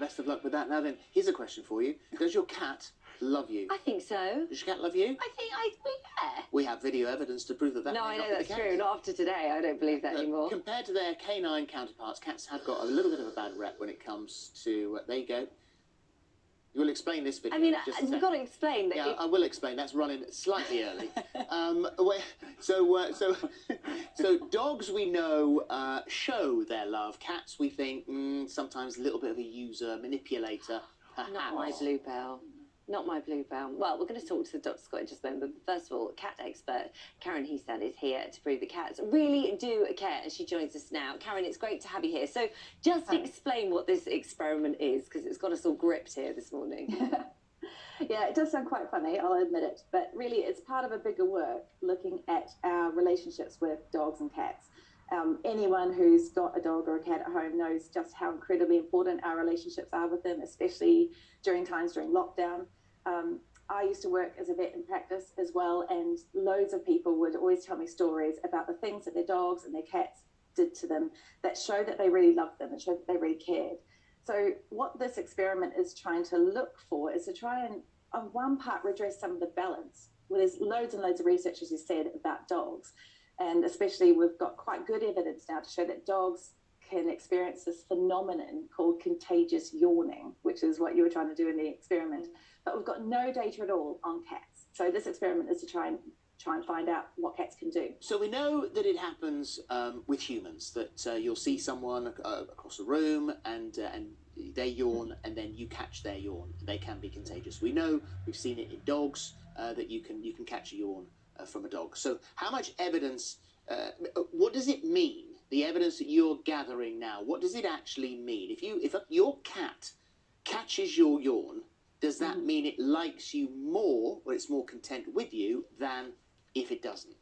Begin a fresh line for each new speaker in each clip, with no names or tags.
Best of luck with that. Now then, here's a question for you. Does your cat love you?
I think so.
Does your cat love you?
Yeah.
We have video evidence to prove that that
No,
may
I
not
know
be the
that's
case.
true. Not after today. I don't believe that anymore.
Compared to their canine counterparts, cats have got a little bit of a bad rep when it comes to... there you go. You will explain this video.
I mean,
just a
you've got to explain that.
Yeah, I will explain. That's running slightly early. So dogs we know show their love. Cats we think sometimes a little bit of a user, manipulator. Perhaps.
Not my bluebell. Not my bluebell. Well, we're going to talk to the Dr. Scott in just a moment. But first of all, cat expert Karen Heasan is here to prove that cats really do care, and she joins us now. Karen, it's great to have you here. So just explain what this experiment is, because it's got us all gripped here this morning.
Yeah, it does sound quite funny, I'll admit it. But really, it's part of a bigger work looking at our relationships with dogs and cats. Anyone who's got a dog or a cat at home knows just how incredibly important our relationships are with them, especially during lockdown. I used to work as a vet in practice as well, and loads of people would always tell me stories about the things that their dogs and their cats did to them that show that they really loved them and show that they really cared. So what this experiment is trying to look for is to try and, on one part, redress some of the balance. Well, there's loads and loads of research, as you said, about dogs. And especially we've got quite good evidence now to show that dogs can experience this phenomenon called contagious yawning, which is what you were trying to do in the experiment. But we've got no data at all on cats. So this experiment is to try and find out what cats can do.
So we know that it happens with humans, that you'll see someone across a room and they yawn, and then you catch their yawn. They can be contagious. We know, we've seen it in dogs, that you can catch a yawn from a dog. So how much evidence, what does it mean, the evidence that you're gathering now? What does it actually mean? If your cat catches your yawn, does that mean it likes you more, or it's more content with you, than if it doesn't?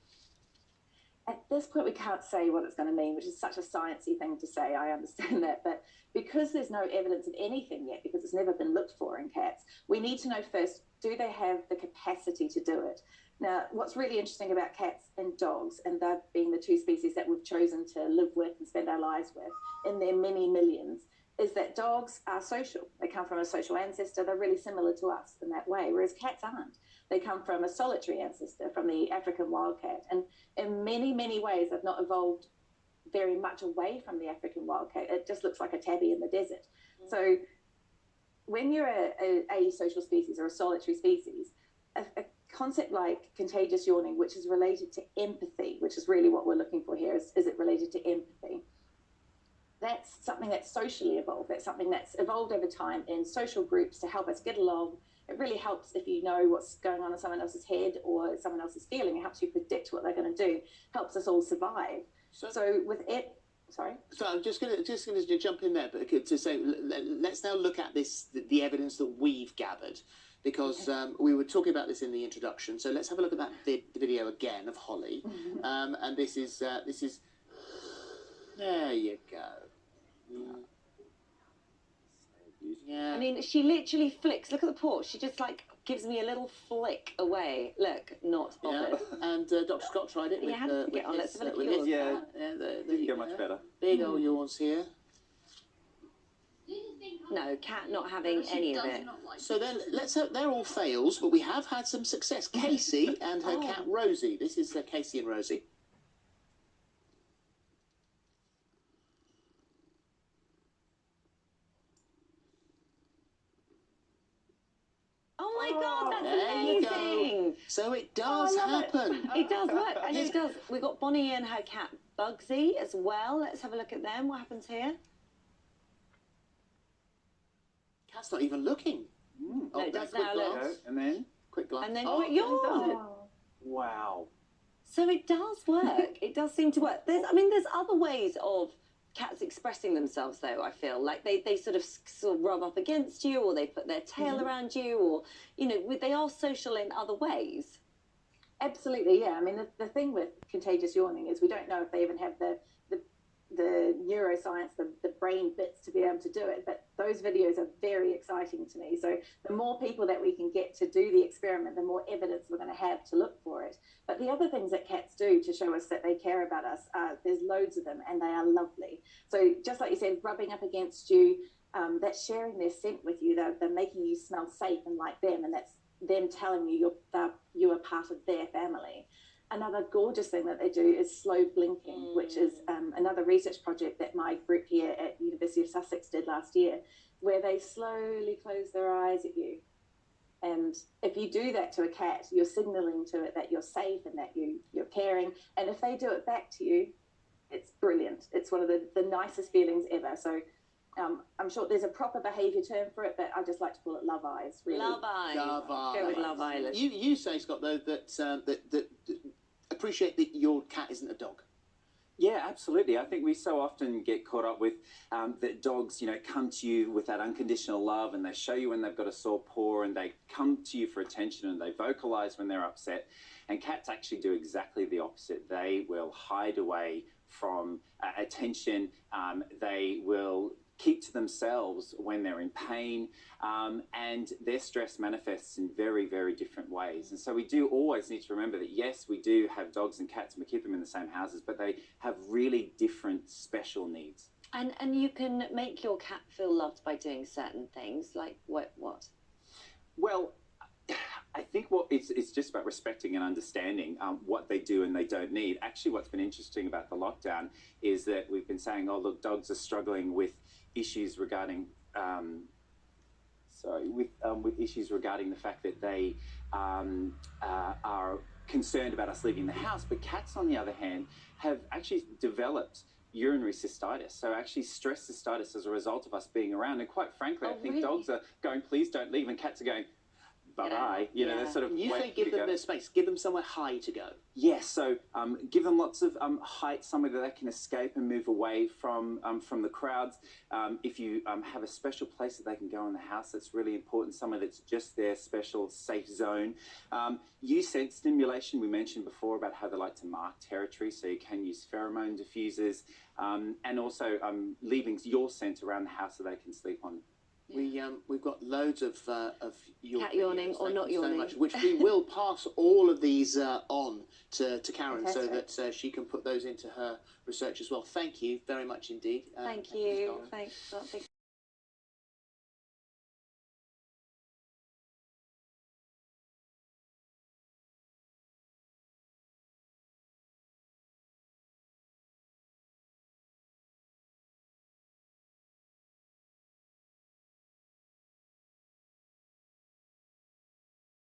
At this point, we can't say what it's going to mean, which is such a sciencey thing to say. I understand that. But because there's no evidence of anything yet, because it's never been looked for in cats, we need to know first, do they have the capacity to do it? Now, what's really interesting about cats and dogs, and that being the two species that we've chosen to live with and spend our lives with in their many millions, is that dogs are social. They come from a social ancestor. They're really similar to us in that way, whereas cats aren't. They come from a solitary ancestor, from the African wildcat. And in many, many ways, they've not evolved very much away from the African wildcat. It just looks like a tabby in the desert. So when you're a social species or a solitary species, a concept like contagious yawning, which is related to empathy, which is really what we're looking for here, is it related to empathy? That's something that's socially evolved. That's something that's evolved over time in social groups to help us get along. It really helps if you know what's going on in someone else's head or someone else's feeling. It helps you predict what they're going to do. Helps us all survive. So with it, sorry. So
I'm just going to jump in there, but to say, let's now look at the evidence that we've gathered, because we were talking about this in the introduction. So let's have a look at that video again of Holly, and this is there you go. Yeah.
I mean, she literally flicks. Look at the paw. She just like gives me a little flick away. Look, not bothered.
Yeah. And Dr. Scott tried it.
Yeah, how did it get on? Let's have a look at yours.
Yeah,
there you
go much better.
Big old yawns here.
No, cat not having any of it.
So then, they're all fails, but we have had some success. Casey and her cat Rosie. This is Casey and Rosie.
Oh my God, that's
there
amazing!
You go. So it does happen.
It does work, and it does. We've got Bonnie and her cat Bugsy as well. Let's have a look at them. What happens here?
Cat's not even looking.
No, it does now. Look.
And then?
Quick glance.
And then quick yawn.
Wow.
So it does work. It does seem to work. There's other ways of cats expressing themselves, though. I feel like they sort of rub up against you, or they put their tail around you, or they are social in other ways.
Absolutely, yeah. I mean, the thing with contagious yawning is we don't know if they even have the neuroscience, the brain bits to be able to do it. But those videos are very exciting to me. So the more people that we can get to do the experiment, the more evidence we're going to have to look for it. But the other things that cats do to show us that they care about us, there's loads of them, and they are lovely. So just like you said, rubbing up against you, that's sharing their scent with you. They're making you smell safe and like them, and that's them telling you you are part of their family. Another gorgeous thing that they do is slow blinking, which is another research project that my group here at University of Sussex did last year, where they slowly close their eyes at you. And if you do that to a cat, you're signaling to it that you're safe and that you're caring. And if they do it back to you, it's brilliant. It's one of the nicest feelings ever. So I'm sure there's a proper behaviour term for it, but I just like to call it love eyes. Really.
Love eyes.
Love eyes.
Go with love eyes.
You say, Scott, though, that appreciate that your cat isn't a dog.
Yeah, absolutely. I think we so often get caught up with that dogs, come to you with that unconditional love, and they show you when they've got a sore paw, and they come to you for attention, and they vocalize when they're upset. And cats actually do exactly the opposite. They will hide away from attention. They will keep to themselves when they're in pain, and their stress manifests in very, very different ways. And so we do always need to remember that, yes, we do have dogs and cats and we keep them in the same houses, but they have really different special needs.
And you can make your cat feel loved by doing certain things, like what?
Well, I think it's just about respecting and understanding what they do and they don't need. Actually, what's been interesting about the lockdown is that we've been saying, oh, look, dogs are struggling with issues regarding with issues regarding the fact that they are concerned about us leaving the house. But cats, on the other hand, have actually developed urinary cystitis, so actually stress cystitis as a result of us being around. And quite frankly, I think dogs are going, please don't leave, and cats are going, bye-bye. They're sort of...
You say give them their space, give them somewhere high to go.
Yes, so give them lots of height, somewhere that they can escape and move away from the crowds. If you have a special place that they can go in the house, that's really important, somewhere that's just their special safe zone. Use scent stimulation. We mentioned before about how they like to mark territory, so you can use pheromone diffusers, and also leaving your scent around the house so they can sleep on.
We've got loads of your
cat yawning or not yawning,
so much, which we will pass all of these on to Karen, so that she can put those into her research as well. Thank you very much indeed.
Thank you. Thanks.